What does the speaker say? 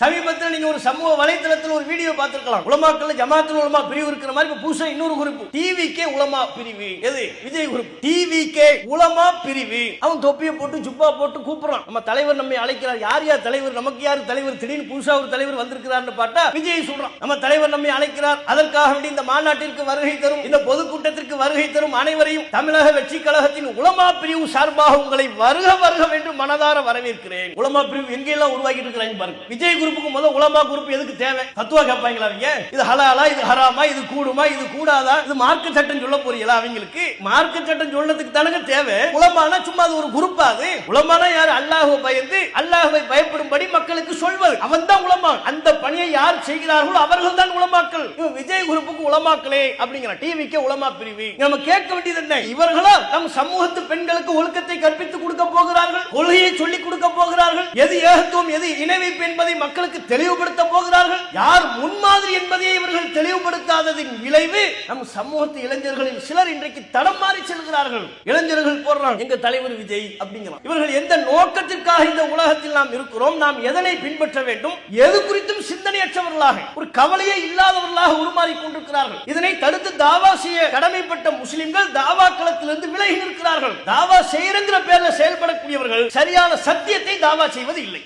சமீபத்தில் நீங்க ஒரு சமூக வலைதளத்தில் ஒரு வீடியோ பார்த்திருக்கலாம். உலமாக்கள் ஜமாத்துல் உலமா பிரிவு இருக்கிற மாதிரி இப்ப புதுசா இன்னொரு குரூப் டிவிகே உலமா பிரிவு. எது? விஜய் குரூப் டிவிகே உலமா பிரிவு. அவன் தொப்பியை போட்டு ஜுப்பா போட்டு கூப்பிடுறான். நம்ம தலைவர் நம்மை அழைக்கிறார். யார் யார் தலைவர்? நமக்கு யார் தலைவர்? திடீர்னு புதுசா ஒரு தலைவர் வந்திருக்கிறார்னு பார்த்தா விஜய் சொல்றான். நம்ம தலைவர் நம்மை அழைக்கிறார். அதற்காக வேண்டி இந்த மாநாட்டிற்கு வருகை தரும், இந்த பொதுக்கூட்டத்திற்கு வருகை தரும் அனைவரையும் தமிழக வெற்றி கழகத்தின் உலமா பிரிவு சார்பாக உங்களை வருக வருக என்று மனதார வரவேற்கிறேன். உலமா பிரிவு எங்கெல்லாம் உருவாக்கிட்டு இருக்கிறாங்க பாருங்க. விஜய் குரூப்புக்கு முதல் உலமா குரூப் எதுக்கு தேவை? ஃபத்வா கேட்பாங்களா அவங்க? இது ஹலாலா, இது ஹராமா, இது கூடுமா, இது கூடாதா, இது மார்க்க சட்டம் சொல்ல போறீங்களா? அவங்களுக்கு மார்க்க சட்டம் சொல்லதுக்கு தானங்க தேவை. உலமானா சும்மா அது ஒரு குரூப். அது உலமானா யார்? அல்லாஹ்வை பயந்து அல்லாஹ்வை பயப்படும்படி மக்களுக்கு சொல்வது. அவன் தான் உலமா. அந்த பணியை யார் செய்கிறார்களோ அவர்கள் தான் உலமாக்கள். விஜய் குரூப்புக்கு உலமாக்களே அப்படிங்கிற டிவிக்கு உலமா பிரிவு. நம்ம கேட்க வேண்டியது என்ன? இவர்களா நம் சமூகத்து பெண்களுக்கு ஒழுக்கத்தை கற்பித்து கொடுக்க போகிறார்கள், கொள்கையை சொல்லிக் கொடுக்க போகிறார்கள், எது ஏகத்துவம் எது இணை வைப்பு என்பதை மக்களுக்கு தெளிவுபடுத்த போகிறார்கள். யார் முன்மாதிரி என்பதை இவர்கள் தெளிவுபடுத்தாததின் விளைவு நம் சமூகத்து இளைஞர்களில் சிலர் இன்றைக்கு தடம் மாறி செல்கிறார்கள். இளைஞர்கள் போடுறாங்க எங்க தலைவர் விஜய் அப்படிங்கிறான். இவர்கள் எந்த நோக்கத்திற்காக இந்த உலகத்தில் நாம் இருக்கிறோம், நாம் எதனை பின்பற்ற வேண்டும், எது குறித்தும் சிந்தனையற்றவர்களாக, ஒரு கவலையே இல்லாதவர்களாக உருமாறி கொண்டிருக்கிறார்கள். இதனை தடுத்து தாவா செய்ய கடமைப்பட்ட முஸ்லிம்கள் தாவா களத்திலிருந்து விலகி நிற்கிறார்கள். தாவா செய்யறங்கிற பேர்ல செயல்படக்கூடியவர்கள் சரியான சத்தியத்தை தாவா செய்வது இல்லை.